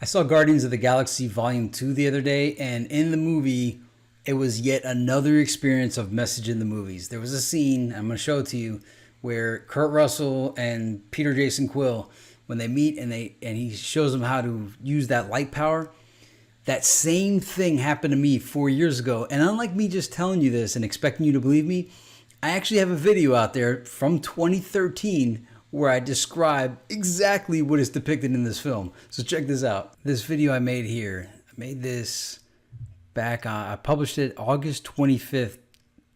I saw Guardians of the Galaxy Volume 2 the other day, and in the movie, it was yet another experience of message in the movies. There was a scene, I'm going to show it to you, where Kurt Russell and Peter Jason Quill, when they meet and he shows them how to use that light power. That same thing happened to me 4 years ago. And unlike me just telling you this and expecting you to believe me, I actually have a video out there from 2013 where I describe exactly what is depicted in this film. So check this out. This video I made here, I made this back on, I published it August 25th,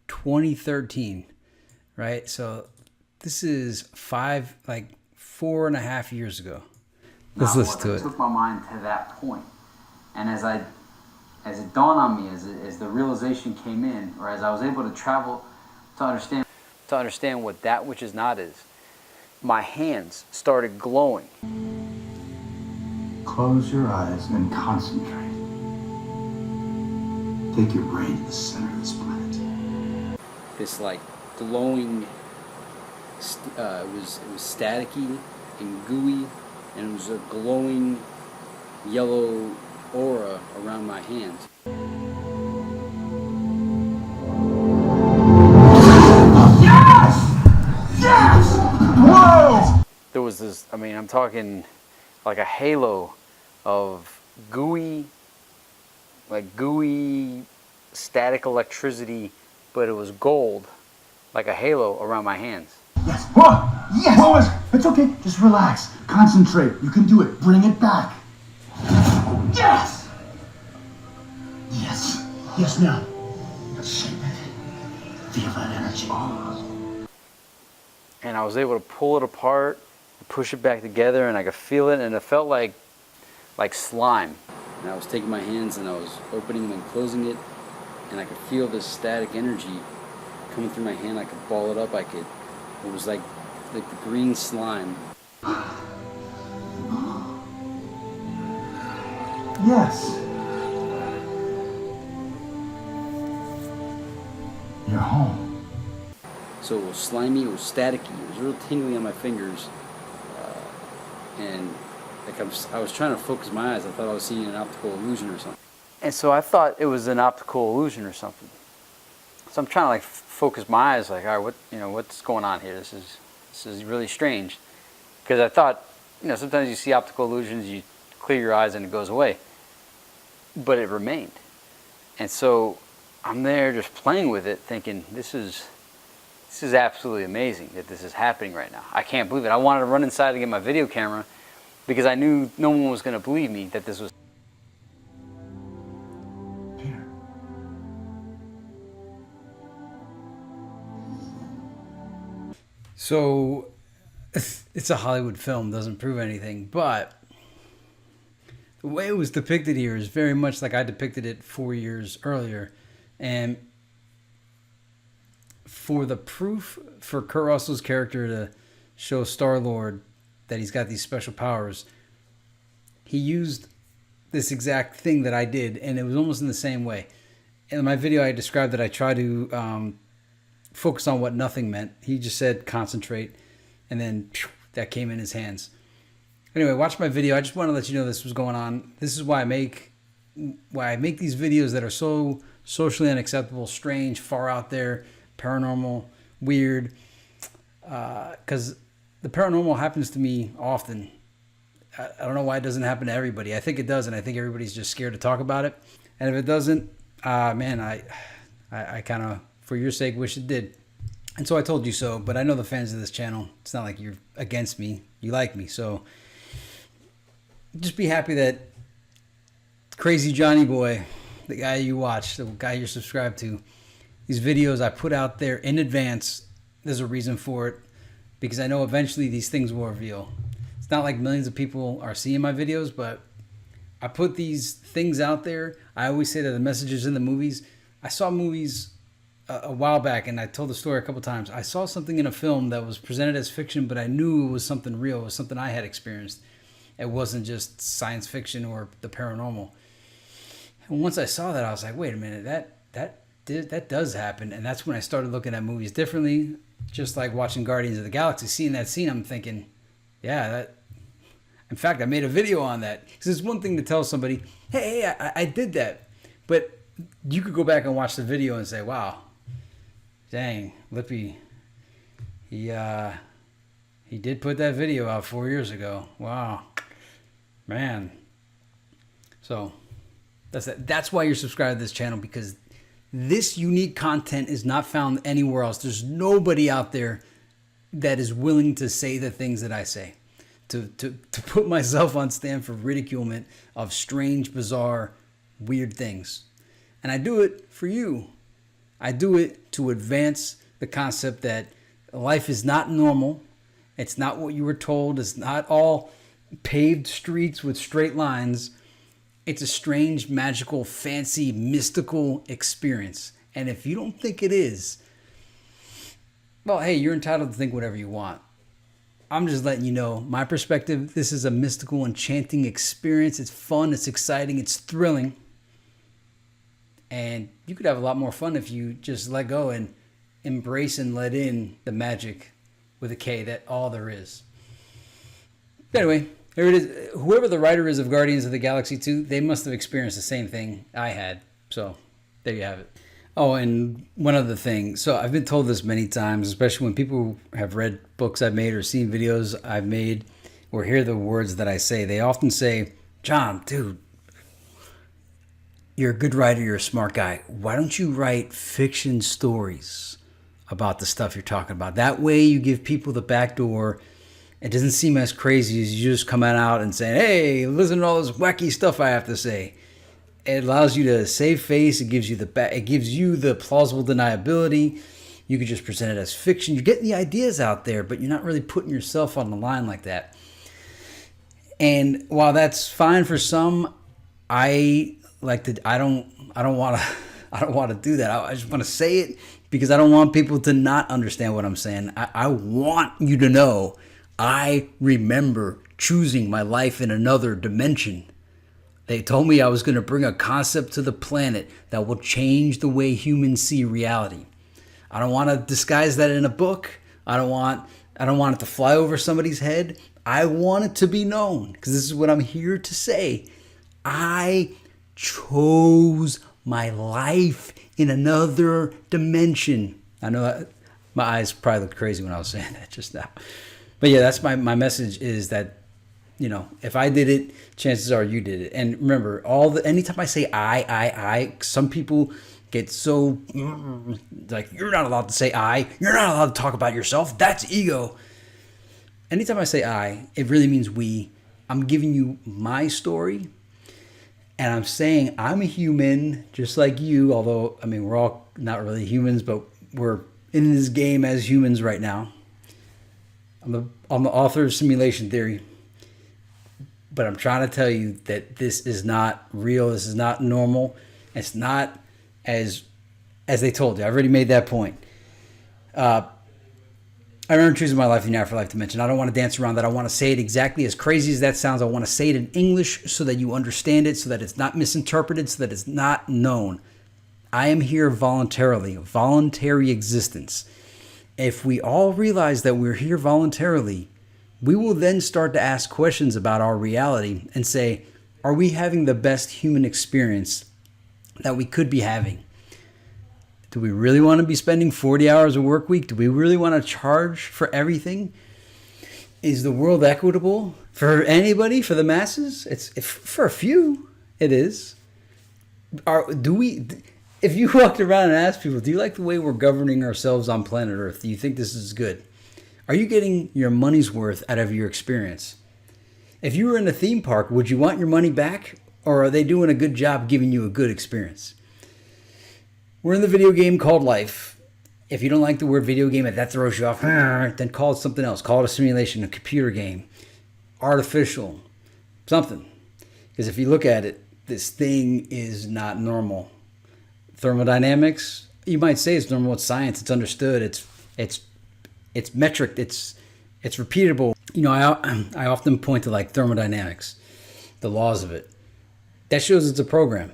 2013, right? So this is 4.5 years ago. Let's listen to it. It took my mind to that point. And as it dawned on me, as the realization came in, or as I was able to travel to understand what that which is not is, my hands started glowing. Close your eyes and concentrate. Take your brain to the center of this planet. This like glowing, it was staticky and gooey, and it was a glowing yellow aura around my hands. Yes! Yes! Whoa! There was this, I mean, I'm talking like a halo of gooey static electricity, but it was gold, like a halo around my hands. Yes! Whoa! Yes! Whoa, it's okay. Just relax. Concentrate. You can do it. Bring it back. Yes! Yes. Yes, now. Shape it. Feel that energy. And I was able to pull it apart, push it back together, and I could feel it, and it felt like slime. And I was taking my hands and I was opening and closing it, and I could feel this static energy coming through my hand. I could ball it up. It was like the green slime. Yes. You're home. So it was slimy, it was staticky, it was real tingly on my fingers, and like I was trying to focus my eyes. I thought I was seeing an optical illusion or something. And so I thought it was an optical illusion or something. So I'm trying to like focus my eyes, like, all right, what's going on here? This is really strange, because I thought, sometimes you see optical illusions, you clear your eyes and it goes away, but it remained. And so I'm there just playing with it, thinking this is absolutely amazing that this is happening right now. I can't believe it. I wanted to run inside and get my video camera because I knew no one was going to believe me that this was. Peter. So it's a Hollywood film, doesn't prove anything, but the way it was depicted here is very much like I depicted it 4 years earlier. And for the proof for Kurt Russell's character to show Star-Lord that he's got these special powers, he used this exact thing that I did, and it was almost in the same way. In my video, I described that I tried to focus on what nothing meant. He just said concentrate, and then that came in his hands. Anyway, watch my video. I just want to let you know this was going on. This is why I make these videos that are so socially unacceptable, strange, far out there, paranormal, weird, because the paranormal happens to me often. I don't know why it doesn't happen to everybody. I think it does, and I think everybody's just scared to talk about it. And if it doesn't, man, I kind of, for your sake, wish it did. And so I told you so, but I know the fans of this channel, it's not like you're against me. You like me, so just be happy that Crazy Johnny Boy, the guy you watch, the guy you're subscribed to, these videos I put out there in advance, there's a reason for it, because I know eventually these things will reveal. It's not like millions of people are seeing my videos, but I put these things out there. I always say that the messages in the movies, I saw movies a while back, and I told the story a couple times. I saw something in a film that was presented as fiction, but I knew it was something real. It was something I had experienced. It wasn't just science fiction or the paranormal. And once I saw that, I was like, wait a minute, that does happen. And that's when I started looking at movies differently. Just like watching Guardians of the Galaxy, seeing that scene, I'm thinking, yeah, In fact, I made a video on that. Because it's one thing to tell somebody, hey, I did that. But you could go back and watch the video and say, wow, dang, Lippe, he did put that video out 4 years ago. Wow, man. So that's why you're subscribed to this channel, because this unique content is not found anywhere else. There's nobody out there that is willing to say the things that I say, to put myself on stand for ridiculement of strange, bizarre, weird things. And I do it for you. I do it to advance the concept that life is not normal. It's not what you were told. It's not all paved streets with straight lines. It's a strange, magical, fancy, mystical experience. And if you don't think it is, well, hey, you're entitled to think whatever you want. I'm just letting you know my perspective. This is a mystical, enchanting experience. It's fun. It's exciting. It's thrilling. And you could have a lot more fun if you just let go and embrace and let in the magic with a K, that all there is. Anyway, here it is. Whoever the writer is of Guardians of the Galaxy 2, they must have experienced the same thing I had. So there you have it. Oh, and one other thing. So I've been told this many times, especially when people have read books I've made or seen videos I've made or hear the words that I say. They often say, John, dude, you're a good writer. You're a smart guy. Why don't you write fiction stories about the stuff you're talking about? That way you give people the back door. It doesn't seem as crazy as you just coming out and saying, hey, listen to all this wacky stuff I have to say. It allows you to save face. It gives you the plausible deniability. You could just present it as fiction. You're getting the ideas out there, but you're not really putting yourself on the line like that. And while that's fine for some, I don't want to do that. I just want to say it because I don't want people to not understand what I'm saying. I want you to know I remember choosing my life in another dimension. They told me I was going to bring a concept to the planet that will change the way humans see reality. I don't want to disguise that in a book. I don't want it to fly over somebody's head. I want it to be known, because this is what I'm here to say. I chose my life in another dimension. I know my eyes probably looked crazy when I was saying that just now. But yeah, that's my message, is that, you know, if I did it, chances are you did it. And remember, anytime I say I, some people get so like, you're not allowed to say I. You're not allowed to talk about yourself. That's ego. Anytime I say I, it really means we. I'm giving you my story, and I'm saying I'm a human just like you, although, I mean, we're all not really humans, but we're in this game as humans right now. I'm the author of Simulation Theory. But I'm trying to tell you that this is not real. This is not normal. It's not as they told you. I've already made that point. I remember choosing my life in the afterlife dimension. I don't want to dance around that. I want to say it exactly, as crazy as that sounds. I want to say it in English so that you understand it, so that it's not misinterpreted, so that it's not known. I am here voluntarily, voluntary existence. If we all realize that we're here voluntarily, we will then start to ask questions about our reality and say, are we having the best human experience that we could be having? Do we really want to be spending 40 hours a work week? Do we really want to charge for everything? Is the world equitable for anybody, for the masses? It's for a few, it is. If you walked around and asked people, do you like the way we're governing ourselves on planet Earth? Do you think this is good? Are you getting your money's worth out of your experience? If you were in a theme park, would you want your money back? Or are they doing a good job giving you a good experience? We're in the video game called life. If you don't like the word video game, if that throws you off, then call it something else. Call it a simulation, a computer game, artificial, something. Because if you look at it, this thing is not normal. Thermodynamics, you might say it's normal. It's science. It's understood. It's metric. It's repeatable. You know, I often point to like thermodynamics, the laws of it. That shows it's a program.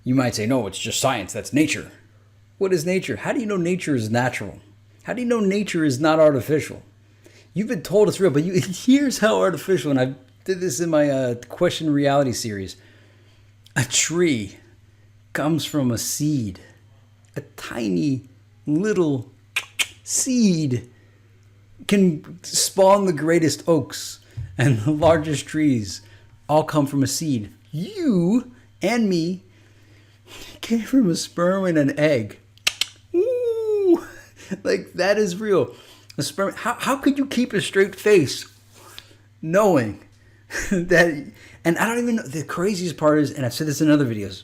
You might say, no, it's just science. That's nature. What is nature? How do you know nature is natural? How do you know nature is not artificial? You've been told it's real, but here's how artificial, and I've did this in my Question Reality series. A tree comes from a seed. A tiny little seed can spawn the greatest oaks and the largest trees. All come from a seed. You and me came from a sperm and an egg. Ooh, like that is real. A sperm. How could you keep a straight face knowing that? And I don't even know. The craziest part is, and I've said this in other videos,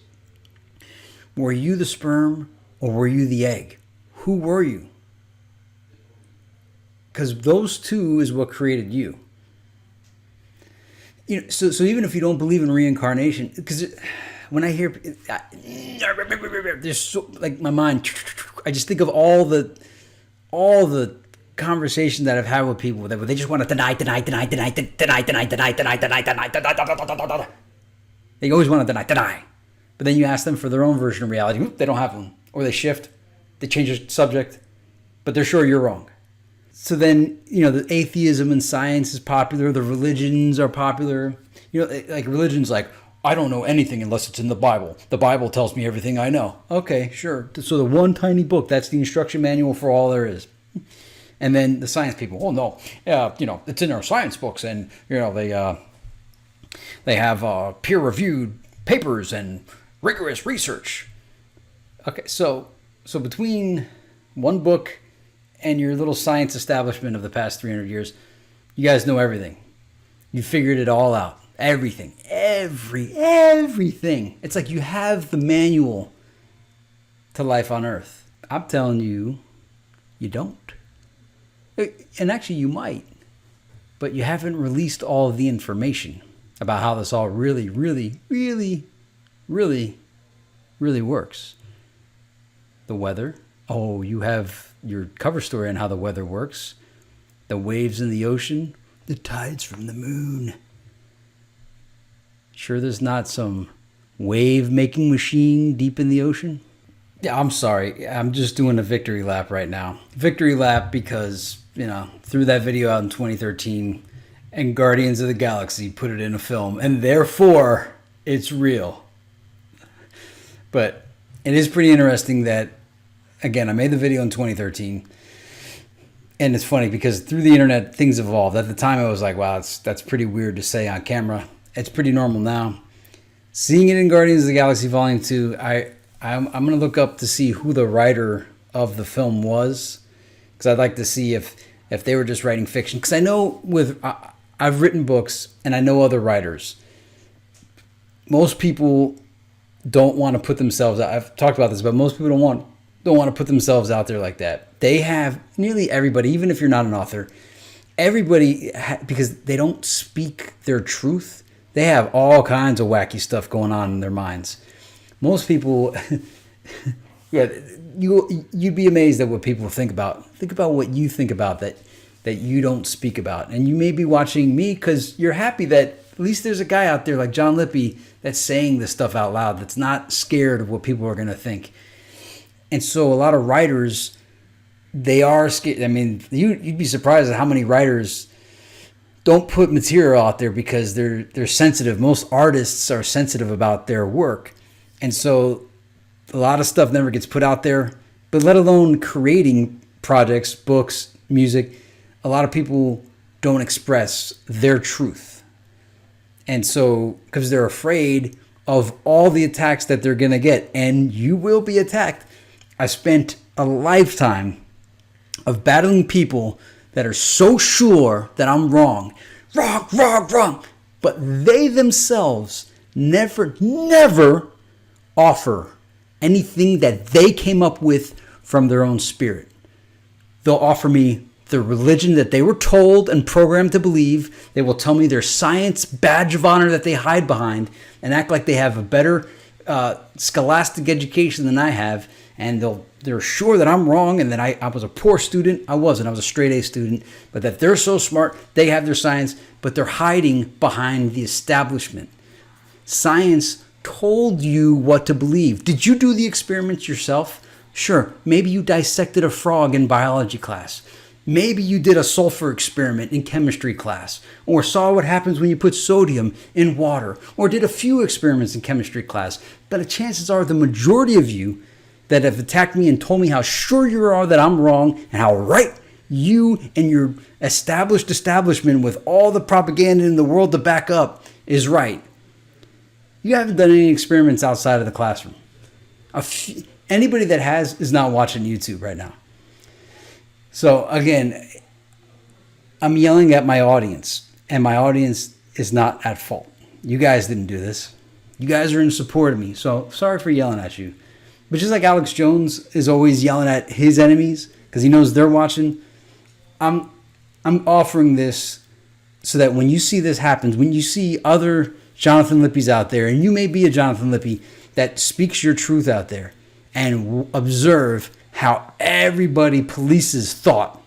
were you the sperm or were you the egg? Who were you? Because those two is what created you. You know, so even if you don't believe in reincarnation, because when I hear, there's so, like my mind, I just think of all the conversation that I've had with people that they just want to deny. They always want to deny. But then you ask them for their own version of reality, they don't have one. Or they shift, they change the subject, but they're sure you're wrong. So then, you know, the atheism and science is popular, the religions are popular. You know, like religion's like, I don't know anything unless it's in the Bible. The Bible tells me everything I know. Okay, sure. So the one tiny book, that's the instruction manual for all there is. And then the science people, oh no, you know, it's in our science books, and you know they have peer-reviewed papers and rigorous research. Okay, so between one book and your little science establishment of the past 300 years, you guys know everything. You figured it all out. Everything. Everything. It's like you have the manual to life on Earth. I'm telling you, you don't. And actually you might, but you haven't released all of the information about how this all really works. The weather. Oh, you have your cover story on how the weather works. The waves in the ocean. The tides from the moon. Sure there's not some wave-making machine deep in the ocean? Yeah, I'm sorry. I'm just doing a victory lap right now. Victory lap because, you know, threw that video out in 2013 and Guardians of the Galaxy put it in a film, and therefore it's real. But it is pretty interesting that, again, I made the video in 2013, and it's funny because through the internet things evolved. At the time I was like, wow, that's pretty weird to say on camera. It's pretty normal now. Seeing it in Guardians of the Galaxy Volume 2, I'm going to look up to see who the writer of the film was, because I'd like to see if they were just writing fiction. Because I know I've written books and I know other writers. Most people don't want to put themselves out. I've talked about this, but most people don't want to put themselves out there like that. They have nearly everybody, even if you're not an author, everybody, because they don't speak their truth. They have all kinds of wacky stuff going on in their minds. Most people, yeah, you'd be amazed at what people think about. Think about what you think about that you don't speak about. And you may be watching me because you're happy that at least there's a guy out there like John Lippe that's saying this stuff out loud, that's not scared of what people are going to think. And so a lot of writers, they are scared. I mean, you'd be surprised at how many writers don't put material out there because they're sensitive. Most artists are sensitive about their work. And so a lot of stuff never gets put out there, but let alone creating projects, books, music, a lot of people don't express their truth. And so, because they're afraid of all the attacks that they're going to get, and you will be attacked. I spent a lifetime of battling people that are so sure that I'm wrong. Wrong. But they themselves never offer anything that they came up with from their own spirit. They'll offer me the religion that they were told and programmed to believe. They will tell me their science badge of honor that they hide behind and act like they have a better scholastic education than I have. And they're sure that I'm wrong and that I was a poor student. I wasn't. I was a straight A student. But that they're so smart, they have their science, but they're hiding behind the establishment. Science told you what to believe. Did you do the experiments yourself? Sure. Maybe you dissected a frog in biology class. Maybe you did a sulfur experiment in chemistry class, or saw what happens when you put sodium in water, or did a few experiments in chemistry class. But the chances are the majority of you that have attacked me and told me how sure you are that I'm wrong and how right you and your established establishment with all the propaganda in the world to back up is right. You haven't done any experiments outside of the classroom. Anybody that has is not watching YouTube right now. So again, I'm yelling at my audience, and my audience is not at fault. You guys didn't do this. You guys are in support of me, so sorry for yelling at you. But just like Alex Jones is always yelling at his enemies because he knows they're watching, I'm offering this so that when you see this happen, when you see other Jonathan Lippes out there, and you may be a Jonathan Lippe that speaks your truth out there, and observe how everybody polices thought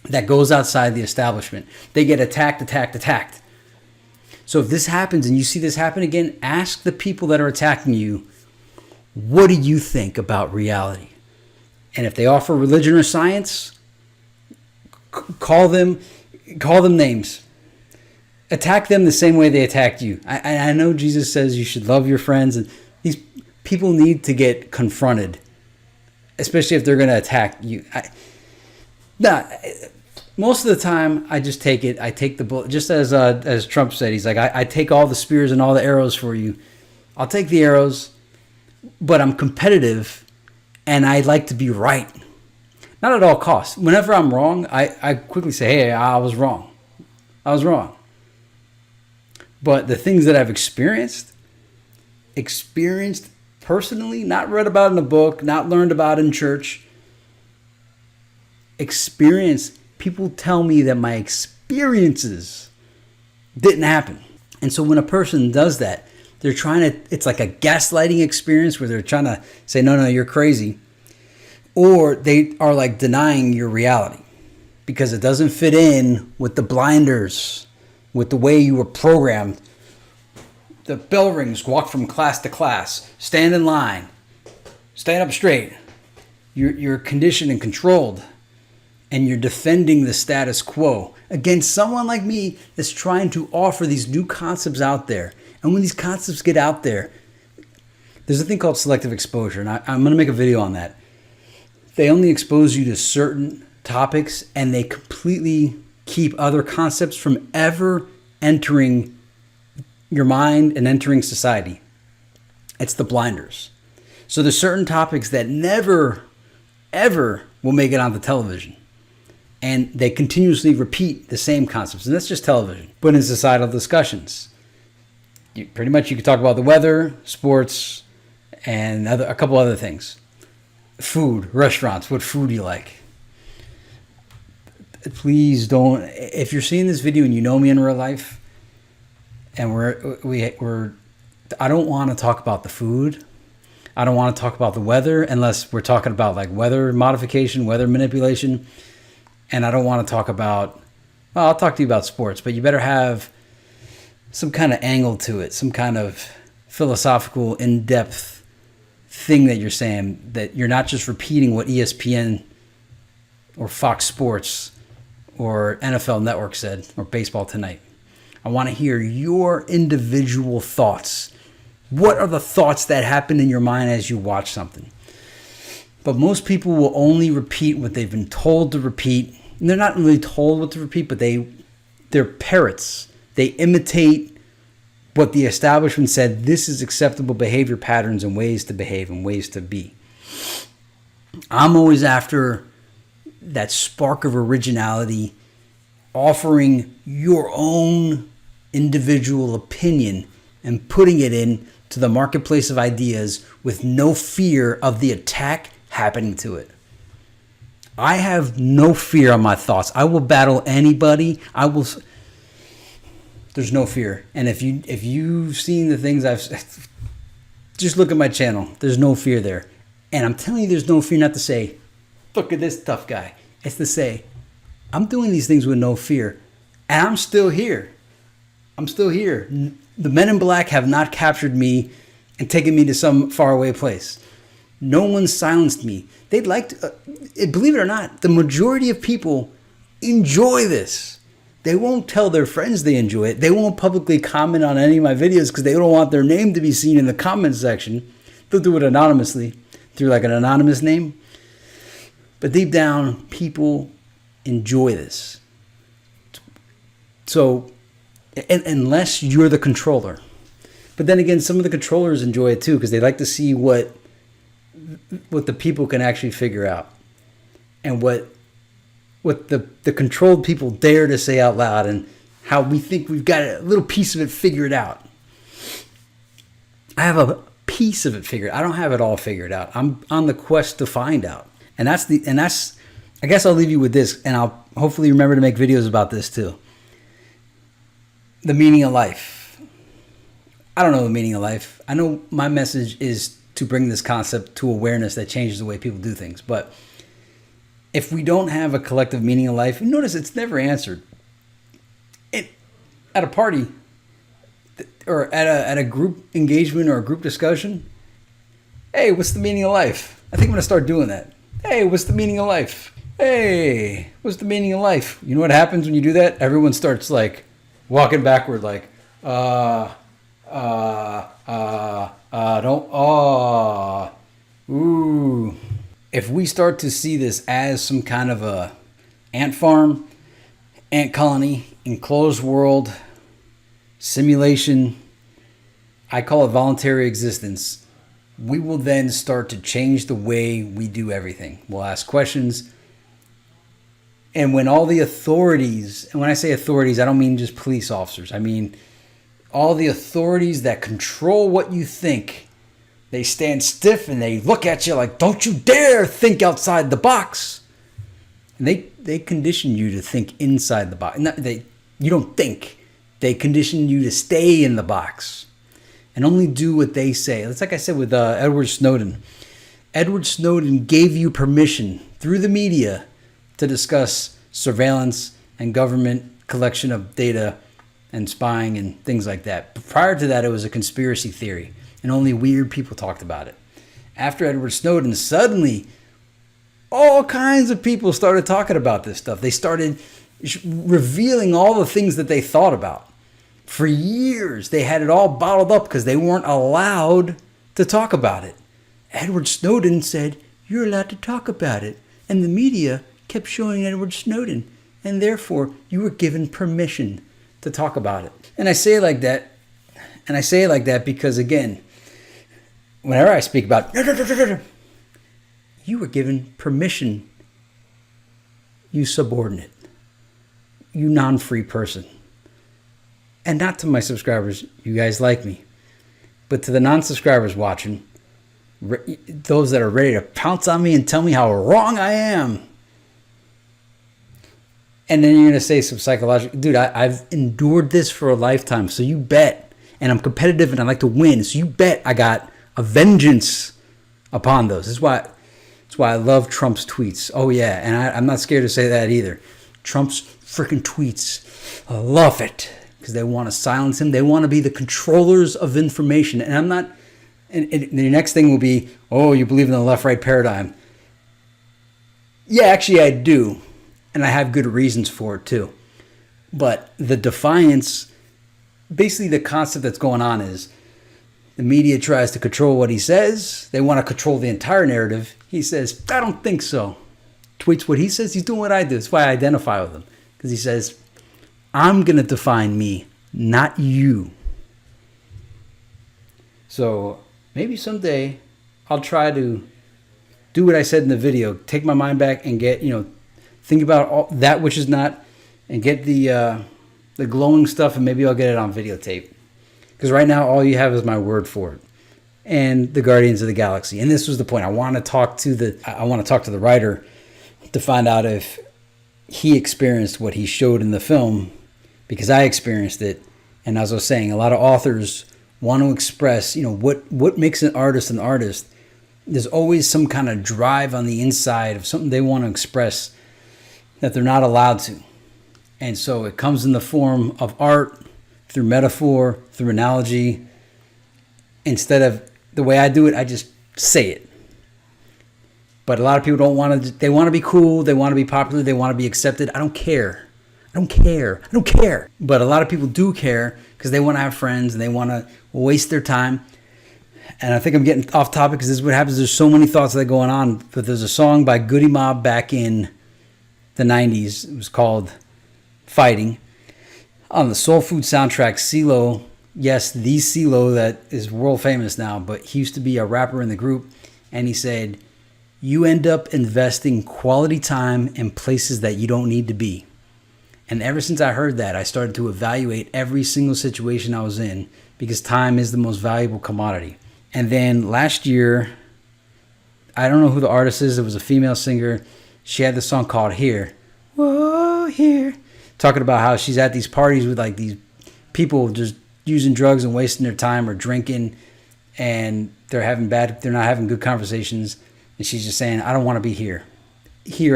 that goes outside the establishment. They get attacked. So if this happens and you see this happen again, ask the people that are attacking you, what do you think about reality? And if they offer religion or science, call them names. Attack them the same way they attacked you. I know Jesus says you should love your friends, and these people need to get confronted, especially if they're going to attack you. Most of the time, I just take it. I take the bullet. Just as Trump said, he's like, I take all the spears and all the arrows for you. I'll take the arrows, but I'm competitive, and I like to be right. Not at all costs. Whenever I'm wrong, I quickly say, hey, I was wrong. But the things that I've experienced personally, not read about in a book, not learned about in church, people tell me that my experiences didn't happen. And so when a person does that, it's like a gaslighting experience where they're trying to say, no, you're crazy. Or they are like denying your reality because it doesn't fit in with the blinders, with the way you were programmed. The bell rings, walk from class to class, stand in line, stand up straight. You're conditioned and controlled, and you're defending the status quo against someone like me that's trying to offer these new concepts out there. And when these concepts get out there, there's a thing called selective exposure, and I'm going to make a video on that. They only expose you to certain topics, and they completely keep other concepts from ever entering your mind and entering society. It's the blinders. So there's certain topics that never, ever will make it onto television. And they continuously repeat the same concepts. And that's just television. But in societal discussions, you could talk about the weather, sports, and a couple other things. Food, restaurants, what food do you like? Please don't, if you're seeing this video and you know me in real life, and I don't want to talk about the food. I don't want to talk about the weather unless we're talking about like weather modification, weather manipulation. And I don't want to talk about, well, I'll talk to you about sports, but you better have some kind of angle to it, some kind of philosophical, in-depth thing that you're saying, that you're not just repeating what ESPN or Fox Sports or NFL Network said or Baseball Tonight. I want to hear your individual thoughts. What are the thoughts that happen in your mind as you watch something? But most people will only repeat what they've been told to repeat. And they're not really told what to repeat, but they're parrots. They imitate what the establishment said. This is acceptable behavior patterns and ways to behave and ways to be. I'm always after that spark of originality, offering your own individual opinion and putting it into the marketplace of ideas with no fear of the attack happening to it. I have no fear on my thoughts. I will battle anybody. There's no fear. And if you've seen the things just look at my channel. There's no fear there. And I'm telling you, there's no fear not to say, look at this tough guy. It's to say, I'm doing these things with no fear. And I'm still here. The men in black have not captured me and taken me to some faraway place. No one silenced me. They'd like to, believe it or not, the majority of people enjoy this. They won't tell their friends they enjoy it. They won't publicly comment on any of my videos because they don't want their name to be seen in the comment section. They'll do it anonymously through like an anonymous name. But deep down, people enjoy this. So, unless you're the controller. But then again, some of the controllers enjoy it too because they like to see what the people can actually figure out. And what the controlled people dare to say out loud and how we think we've got a little piece of it figured out. I have a piece of it figured. I don't have it all figured out. I'm on the quest to find out. And that's I guess I'll leave you with this, and I'll hopefully remember to make videos about this too. The meaning of life. I don't know the meaning of life. I know my message is to bring this concept to awareness that changes the way people do things. But if we don't have a collective meaning of life, notice it's never answered. At a party or at a group engagement or a group discussion, hey, what's the meaning of life? I think I'm going to start doing that. Hey, what's the meaning of life? Hey, what's the meaning of life? You know what happens when you do that? Everyone starts like walking backward like, ooh. If we start to see this as some kind of a ant farm, ant colony, enclosed world, simulation, I call it voluntary existence, we will then start to change the way we do everything. We'll ask questions. And when all the authorities, and when I say authorities, I don't mean just police officers. I mean all the authorities that control what you think, they stand stiff and they look at you like, don't you dare think outside the box. And they condition you to think inside the box. You don't think. They condition you to stay in the box and only do what they say. It's like I said with Edward Snowden. Edward Snowden gave you permission through the media to discuss surveillance and government collection of data and spying and things like that. But prior to that, it was a conspiracy theory, and only weird people talked about it. After Edward Snowden, suddenly all kinds of people started talking about this stuff. They started revealing all the things that they thought about. For years, they had it all bottled up because they weren't allowed to talk about it. Edward Snowden said, you're allowed to talk about it. And the media kept showing Edward Snowden. And therefore, you were given permission to talk about it. And I say it like that. And I say it like that because, again, whenever I speak about, you were given permission, you subordinate, you non-free person. And not to my subscribers, you guys like me, but to the non-subscribers watching, those that are ready to pounce on me and tell me how wrong I am. And then you're going to say some psychological, dude, I've endured this for a lifetime, so you bet. And I'm competitive and I like to win, so you bet I got a vengeance upon those. That's why I love Trump's tweets. Oh yeah, and I'm not scared to say that either. Trump's freaking tweets, I love it. Because they want to silence him. They want to be the controllers of information. And I'm not, and the next thing will be, oh, you believe in the left-right paradigm. Yeah, actually I do. And I have good reasons for it too. But the defiance, basically the concept that's going on is the media tries to control what he says. They want to control the entire narrative. He says, I don't think so. Tweets what he says. He's doing what I do. That's why I identify with him. Because he says, I'm going to define me, not you. So maybe someday I'll try to do what I said in the video. Take my mind back and get, think about all that which is not, and get the glowing stuff, and maybe I'll get it on videotape. Because right now all you have is my word for it. And the Guardians of the Galaxy. And this was the point. I want to talk to the writer to find out if he experienced what he showed in the film, because I experienced it. And as I was saying, a lot of authors want to express, what makes an artist an artist. There's always some kind of drive on the inside of something they want to express that they're not allowed to. And so it comes in the form of art, through metaphor, through analogy. Instead of the way I do it, I just say it. But a lot of people don't want to. They want to be cool. They want to be popular. They want to be accepted. I don't care. I don't care. I don't care. But a lot of people do care because they want to have friends and they want to waste their time. And I think I'm getting off topic because this is what happens. There's so many thoughts that are going on. But there's a song by Goody Mob back in the 90s. It was called Fighting. On the Soul Food soundtrack, CeeLo, yes, the CeeLo that is world famous now, but he used to be a rapper in the group. And he said, you end up investing quality time in places that you don't need to be. And ever since I heard that, I started to evaluate every single situation I was in because time is the most valuable commodity. And then last year, I don't know who the artist is. It was a female singer. She had this song called Here. Whoa, here. Talking about how she's at these parties with like these people just using drugs and wasting their time or drinking. And they're not having good conversations. And she's just saying, I don't want to be here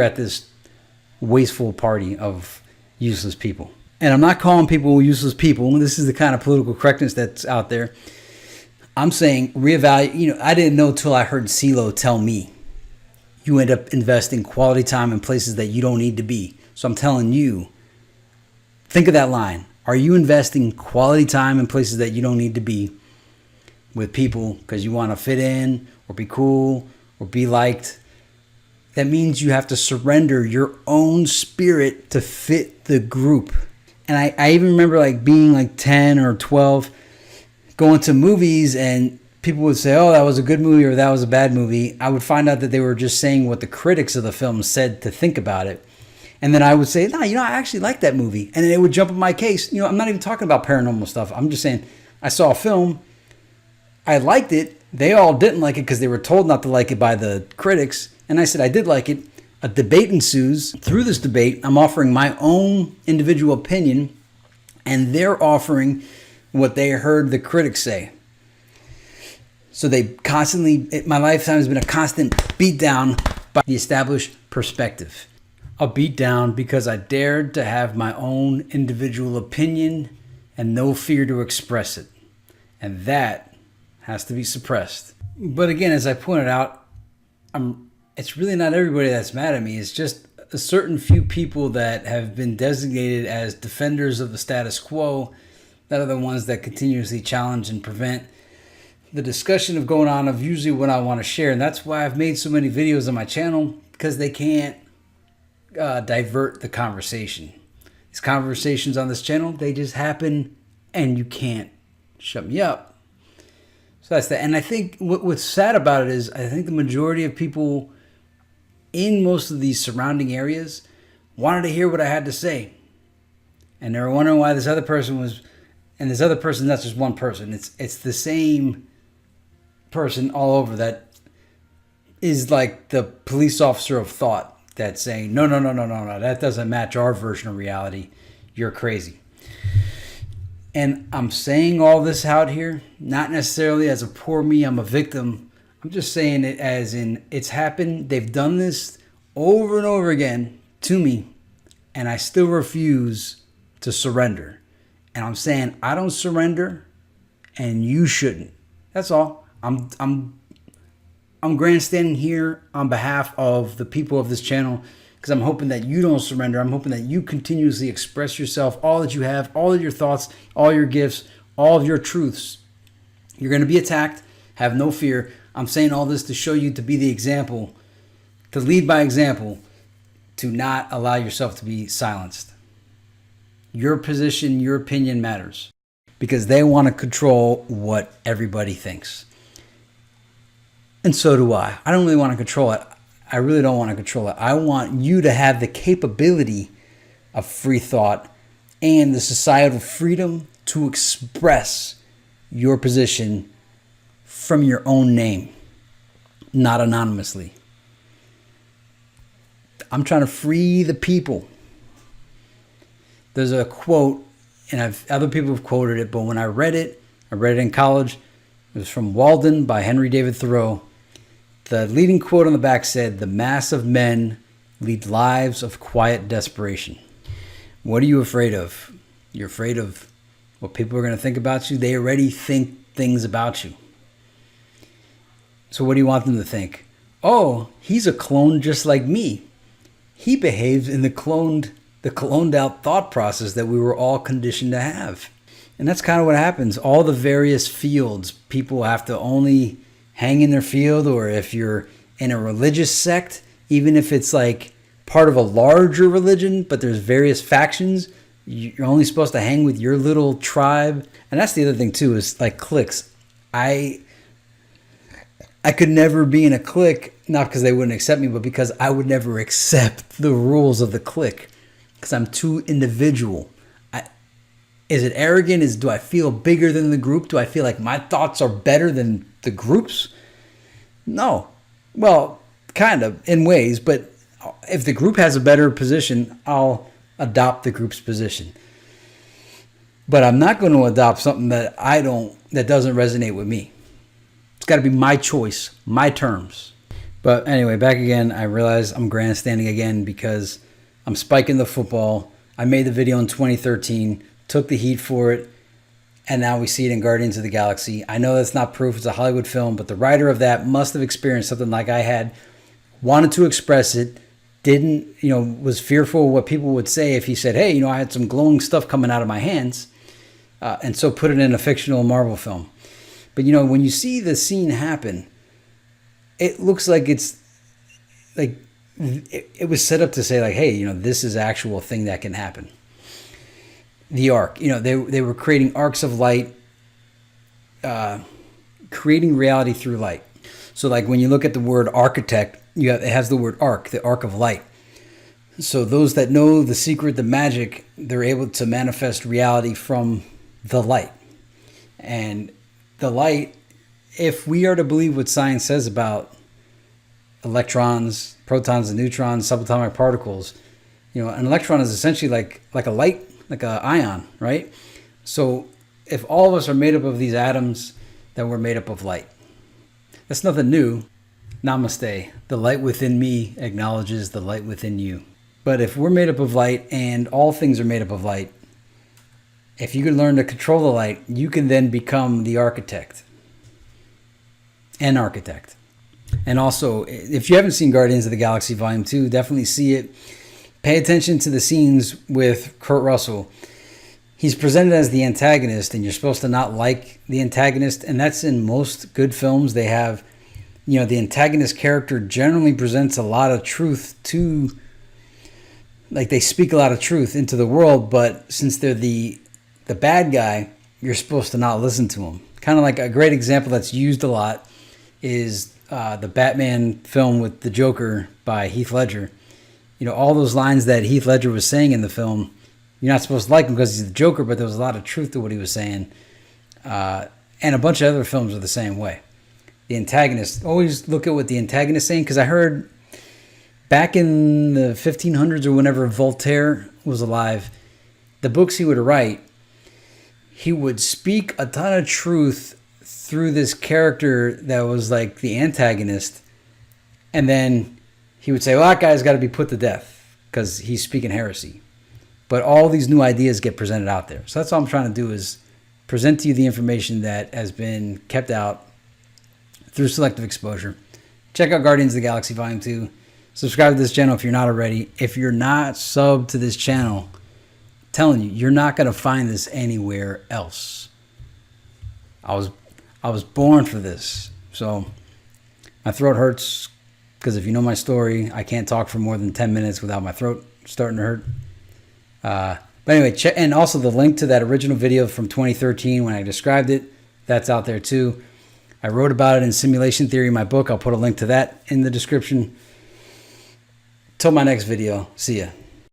at this wasteful party of useless people. And I'm not calling people useless people. This is the kind of political correctness that's out there. I'm saying reevaluate. I didn't know till I heard CeeLo tell me you end up investing quality time in places that you don't need to be. So I'm telling you, think of that line. Are you investing quality time in places that you don't need to be with people because you want to fit in or be cool or be liked? That means you have to surrender your own spirit to fit the group. And I even remember like being like 10 or 12, going to movies and people would say, oh, that was a good movie or that was a bad movie. I would find out that they were just saying what the critics of the film said to think about it. And then I would say, no, I actually like that movie. And then it would jump in my case. I'm not even talking about paranormal stuff. I'm just saying I saw a film. I liked it. They all didn't like it because they were told not to like it by the critics. And I said I did like it. A debate ensues. Through this debate, I'm offering my own individual opinion, and they're offering what they heard the critics say. So my lifetime has been a constant beatdown by the established perspective. A beatdown because I dared to have my own individual opinion and no fear to express it. And that has to be suppressed. But again, as I pointed out, it's really not everybody that's mad at me. It's just a certain few people that have been designated as defenders of the status quo that are the ones that continuously challenge and prevent the discussion of going on of usually what I want to share. And that's why I've made so many videos on my channel, because they can't divert the conversation. These conversations on this channel, they just happen and you can't shut me up. So that's that. And I think what's sad about it is I think the majority of people in most of these surrounding areas wanted to hear what I had to say. And they were wondering why this other person was, and this other person, that's just one person. It's the same person all over that is like the police officer of thought that's saying, no, that doesn't match our version of reality. You're crazy. And I'm saying all this out here, not necessarily as a poor me, I'm a victim. I'm just saying it as in it's happened. They've done this over and over again to me, and I still refuse to surrender. And I'm saying I don't surrender, and you shouldn't. That's all. I'm grandstanding here on behalf of the people of this channel because I'm hoping that you don't surrender. I'm hoping that you continuously express yourself, all that you have, all of your thoughts, all your gifts, all of your truths. You're going to be attacked. Have no fear. I'm saying all this to show you to be the example, to lead by example, to not allow yourself to be silenced. Your position, your opinion matters because they want to control what everybody thinks. And so do I. I don't really want to control it. I really don't want to control it. I want you to have the capability of free thought and the societal freedom to express your position from your own name, not anonymously. I'm trying to free the people. There's a quote, and other people have quoted it, but when I read it in college. It was from Walden by Henry David Thoreau. The leading quote on the back said, "The mass of men lead lives of quiet desperation." What are you afraid of? You're afraid of what people are going to think about you? They already think things about you. So what do you want them to think? oh, he's a clone just like me. He behaves in the cloned out thought process that we were all conditioned to have. And that's kind of what happens. All the various fields, people have to only hang in their field, or if you're in a religious sect, even if it's like part of a larger religion, but there's various factions, you're only supposed to hang with your little tribe. And that's the other thing too, is like cliques. I could never be in a clique, not because they wouldn't accept me, but because I would never accept the rules of the clique, because I'm too individual. Is it arrogant? Do I feel bigger than the group? Do I feel like my thoughts are better than the group's? No. Well, kind of, in ways, but if the group has a better position, I'll adopt the group's position. But I'm not going to adopt something that doesn't resonate with me. It's got to be my choice, my terms. But anyway, back again, I realize I'm grandstanding again because I'm spiking the football. I made the video in 2013, took the heat for it, and now we see it in Guardians of the Galaxy. I know that's not proof, it's a Hollywood film, but the writer of that must have experienced something like I had, wanted to express it, was fearful of what people would say if he said, hey, I had some glowing stuff coming out of my hands, and so put it in a fictional Marvel film. But, when you see the scene happen, it looks like it's like it was set up to say, like, hey, this is actual thing that can happen. The arc, they were creating arcs of light, creating reality through light. So, like, when you look at the word architect, it has the word arc, the arc of light. So those that know the secret, the magic, they're able to manifest reality from the light. And the light, if we are to believe what science says about electrons, protons and neutrons, subatomic particles, an electron is essentially like a light, like an ion, right? So if all of us are made up of these atoms, then we're made up of light. That's nothing new. Namaste. The light within me acknowledges the light within you. But if we're made up of light and all things are made up of light, if you can learn to control the light, you can then become the architect. An architect. And also, if you haven't seen Guardians of the Galaxy Volume 2, definitely see it. Pay attention to the scenes with Kurt Russell. He's presented as the antagonist, and you're supposed to not like the antagonist. And that's in most good films. They have, the antagonist character generally presents a lot of truth to, like, they speak a lot of truth into the world. But since they're the bad guy, you're supposed to not listen to him. Kind of like a great example that's used a lot is the Batman film with the Joker by Heath Ledger. All those lines that Heath Ledger was saying in the film, you're not supposed to like him because he's the Joker, but there was a lot of truth to what he was saying. And a bunch of other films are the same way. The antagonist, always look at what the antagonist is saying, because I heard back in the 1500s or whenever Voltaire was alive, the books he would write, he would speak a ton of truth through this character that was like the antagonist, and then he would say, well, that guy's got to be put to death because he's speaking heresy. But all these new ideas get presented out there. So that's all I'm trying to do, is present to you the information that has been kept out through selective exposure. Check out Guardians of the Galaxy Volume 2. Subscribe to this channel if you're not already. If you're not subbed to this channel, I'm telling you, you're not going to find this anywhere else. I was born for this. So my throat hurts because if you know my story, I can't talk for more than 10 minutes without my throat starting to hurt. But anyway, check, and also the link to that original video from 2013 when I described it, that's out there too. I wrote about it in Simulation Theory, my book. I'll put a link to that in the description. Till my next video. See ya.